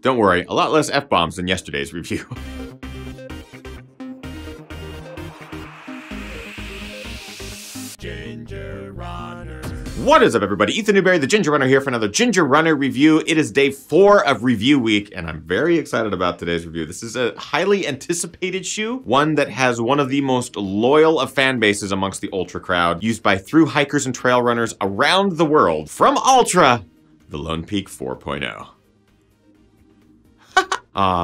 Don't worry, a lot less F-bombs than yesterday's review. Ginger Runner. What is up, everybody? Ethan Newberry, the Ginger Runner, here for another Ginger Runner review. It is day 4 of review week, and I'm very excited about today's review. This is a highly anticipated shoe, one that has one of the most loyal of fan bases amongst the ultra crowd, used by thru hikers and trail runners around the world. From Altra, the Lone Peak 4.0.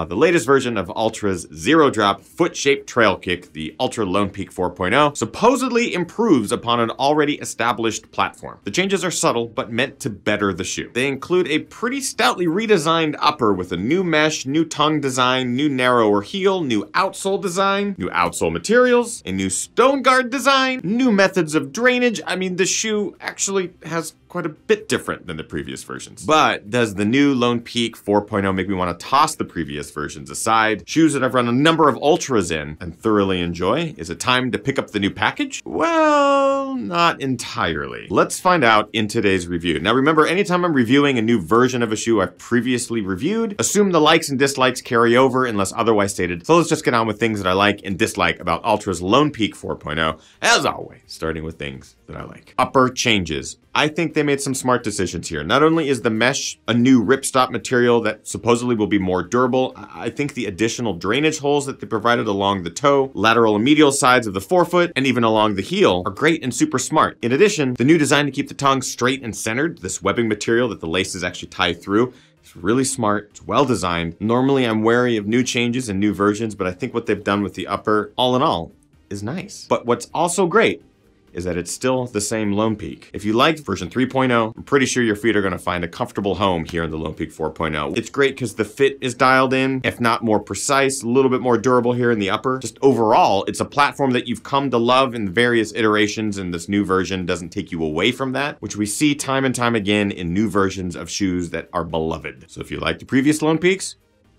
The latest version of Altra's zero-drop foot-shaped trail kick, the Altra Lone Peak 4.0, supposedly improves upon an already established platform. The changes are subtle, but meant to better the shoe. They include a pretty stoutly redesigned upper with a new mesh, new tongue design, new narrower heel, new outsole design, new outsole materials, a new stone guard design, new methods of drainage. I mean, the shoe actually has quite a bit different than the previous versions. But does the new Lone Peak 4.0 make me want to toss the previous versions aside? Shoes that I've run a number of ultras in and thoroughly enjoy. Is it time to pick up the new package? Well, not entirely. Let's find out in today's review. Now remember, anytime I'm reviewing a new version of a shoe I've previously reviewed, assume the likes and dislikes carry over unless otherwise stated. So let's just get on with things that I like and dislike about Altra's Lone Peak 4.0, as always, starting with things that I like. Upper changes. I think they made some smart decisions here. Not only is the mesh a new ripstop material that supposedly will be more durable, I think the additional drainage holes that they provided along the toe, lateral and medial sides of the forefoot, and even along the heel are great and super smart. In addition, the new design to keep the tongue straight and centered, this webbing material that the laces actually tie through, it's really smart, it's well designed. Normally I'm wary of new changes and new versions, but I think what they've done with the upper, all in all, is nice. But what's also great is that it's still the same Lone Peak. If you liked version 3.0, I'm pretty sure your feet are gonna find a comfortable home here in the Lone Peak 4.0. It's great because the fit is dialed in, if not more precise, a little bit more durable here in the upper. Just overall, it's a platform that you've come to love in various iterations, and this new version doesn't take you away from that, which we see time and time again in new versions of shoes that are beloved. So if you like the previous Lone Peaks,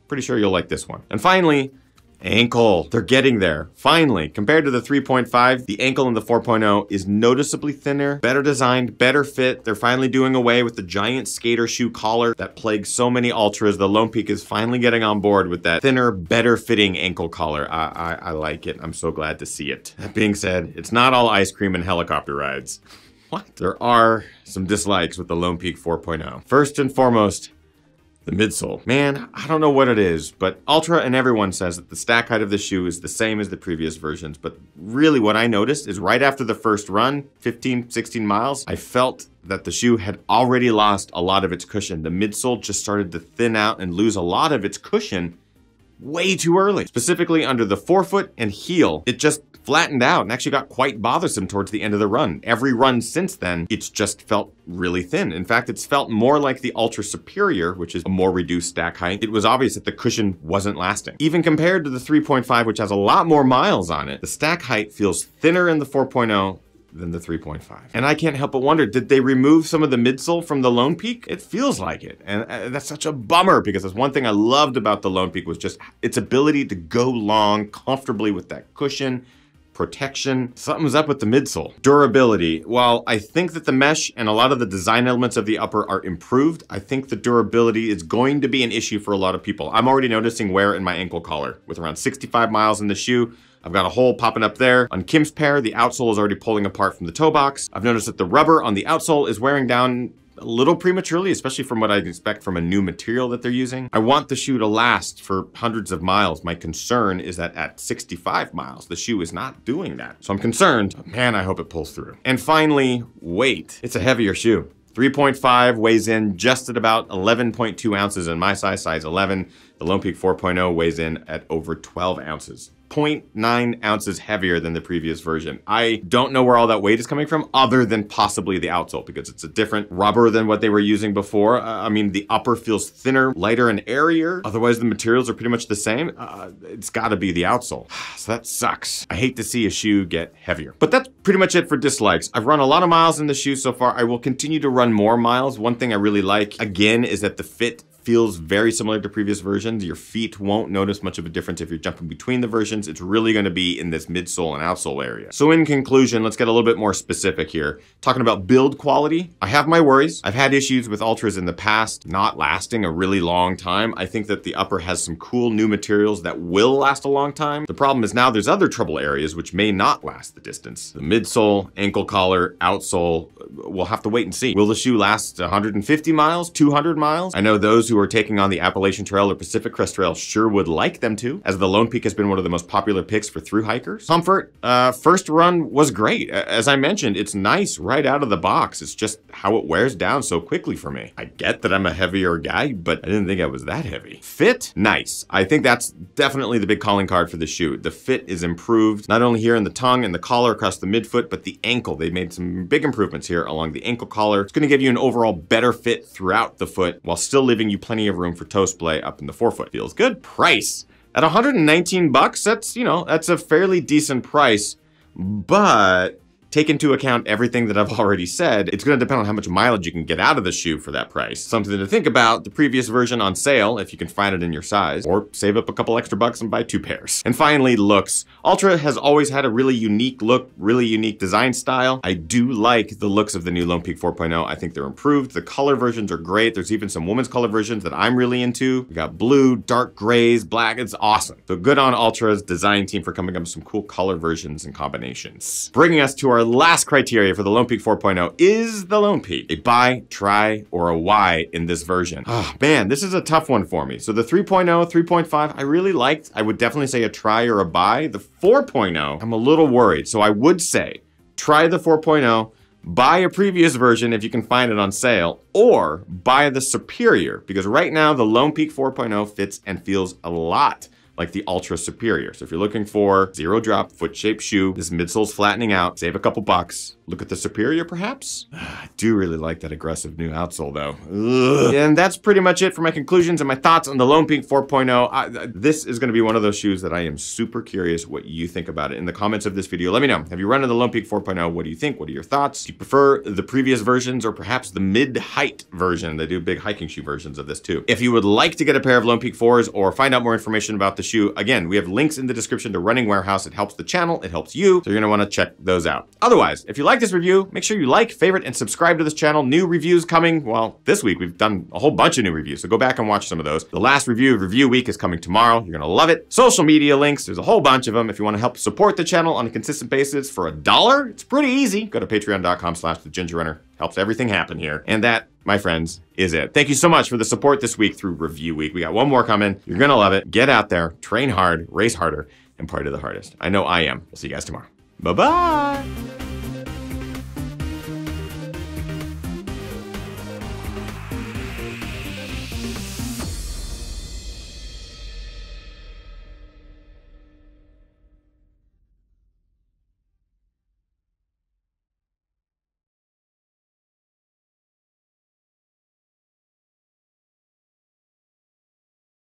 pretty sure you'll like this one. And finally, ankle. They're getting there. Finally, compared to the 3.5, the ankle in the 4.0 is noticeably thinner, better designed, better fit. They're finally doing away with the giant skater shoe collar that plagues so many ultras. The Lone Peak is finally getting on board with that thinner, better fitting ankle collar. I like it. I'm so glad to see it. That being said, it's not all ice cream and helicopter rides. What? There are some dislikes with the Lone Peak 4.0. First and foremost, the midsole. Man, I don't know what it is, but Altra and everyone says that the stack height of the shoe is the same as the previous versions, but really what I noticed is right after the first run, 15, 16 miles, I felt that the shoe had already lost a lot of its cushion. The midsole just started to thin out and lose a lot of its cushion way too early. Specifically under the forefoot and heel, it just flattened out and actually got quite bothersome towards the end of the run. Every run since then, it's just felt really thin. In fact, it's felt more like the Ultra Superior, which is a more reduced stack height. It was obvious that the cushion wasn't lasting. Even compared to the 3.5, which has a lot more miles on it, the stack height feels thinner in the 4.0 than the 3.5. And I can't help but wonder, did they remove some of the midsole from the Lone Peak? It feels like it. And that's such a bummer, because that's one thing I loved about the Lone Peak was just its ability to go long comfortably with that cushion, protection. Something's up with the midsole. Durability. While I think that the mesh and a lot of the design elements of the upper are improved, I think the durability is going to be an issue for a lot of people. I'm already noticing wear in my ankle collar. With around 65 miles in the shoe, I've got a hole popping up there. On Kim's pair, the outsole is already pulling apart from the toe box. I've noticed that the rubber on the outsole is wearing down a little prematurely, especially from what I'd expect from a new material that they're using. I want the shoe to last for hundreds of miles. My concern is that at 65 miles, the shoe is not doing that. So I'm concerned, but man, I hope it pulls through. And finally, weight. It's a heavier shoe. 3.5 weighs in just at about 11.2 ounces in my size, size 11. The Lone Peak 4.0 weighs in at over 12 ounces. 0.9 ounces heavier than the previous version. I don't know where all that weight is coming from other than possibly the outsole, because it's a different rubber than what they were using before. I mean, the upper feels thinner, lighter, and airier. Otherwise, the materials are pretty much the same. It's gotta be the outsole. So that sucks. I hate to see a shoe get heavier. But that's pretty much it for dislikes. I've run a lot of miles in the shoe so far. I will continue to run more miles. One thing I really like, again, is that the fit feels very similar to previous versions. Your feet won't notice much of a difference if you're jumping between the versions. It's really going to be in this midsole and outsole area. So in conclusion, let's get a little bit more specific here. Talking about build quality, I have my worries. I've had issues with Altras in the past not lasting a really long time. I think that the upper has some cool new materials that will last a long time. The problem is now there's other trouble areas which may not last the distance. The midsole, ankle collar, outsole, we'll have to wait and see. Will the shoe last 150 miles, 200 miles? I know those who are taking on the Appalachian Trail or Pacific Crest Trail sure would like them to, as the Lone Peak has been one of the most popular picks for thru hikers. Comfort, first run was great. As I mentioned, it's nice right out of the box. It's just how it wears down so quickly for me. I get that I'm a heavier guy, but I didn't think I was that heavy. Fit, nice. I think that's definitely the big calling card for the shoe. The fit is improved, not only here in the tongue and the collar across the midfoot, but the ankle. They made some big improvements here along the ankle collar. It's gonna give you an overall better fit throughout the foot while still leaving you plenty of room for toe splay up in the forefoot. Feels good. Price. At 119 bucks, that's, that's a fairly decent price, but take into account everything that I've already said, it's gonna depend on how much mileage you can get out of the shoe for that price. Something to think about, the previous version on sale, if you can find it in your size, or save up a couple extra bucks and buy 2 pairs. And finally, looks. Altra has always had a really unique look, really unique design style. I do like the looks of the new Lone Peak 4.0. I think they're improved. The color versions are great. There's even some women's color versions that I'm really into. We got blue, dark grays, black, it's awesome. So good on Altra's design team for coming up with some cool color versions and combinations. Bringing us to our last criteria for the Lone Peak 4.0 is the Lone Peak. A buy, try, or a why in this version. Oh man, this is a tough one for me. So the 3.0, 3.5, I really liked. I would definitely say a try or a buy. The 4.0, I'm a little worried. So I would say try the 4.0, buy a previous version if you can find it on sale, or buy the Superior, because right now the Lone Peak 4.0 fits and feels a lot like the Altra Superior. So if you're looking for zero drop, foot-shaped shoe, this midsole's flattening out, save a couple bucks, look at the Superior perhaps? I do really like that aggressive new outsole though. Ugh. And that's pretty much it for my conclusions and my thoughts on the Lone Peak 4.0. This is gonna be one of those shoes that I am super curious what you think about it. In the comments of this video, let me know. Have you run in the Lone Peak 4.0? What do you think? What are your thoughts? Do you prefer the previous versions or perhaps the mid-height version? They do big hiking shoe versions of this too. If you would like to get a pair of Lone Peak 4s or find out more information about the shoe, again, we have links in the description to Running Warehouse. It helps the channel, it helps you, so you're gonna wanna check those out. Otherwise, if you like this review, make sure you like, favorite, and subscribe to this channel. New reviews coming. Well, this week we've done a whole bunch of new reviews, so go back and watch some of those. The last review of Review Week is coming tomorrow. You're gonna love it. Social media links, there's a whole bunch of them. If you wanna help support the channel on a consistent basis for $1, it's pretty easy. Go to patreon.com/thegingerrunner. Helps everything happen here. And that, my friends, is it. Thank you so much for the support this week through Review Week. We got one more coming. You're gonna love it. Get out there, train hard, race harder, and party the hardest. I know I am. We'll see you guys tomorrow. Bye-bye.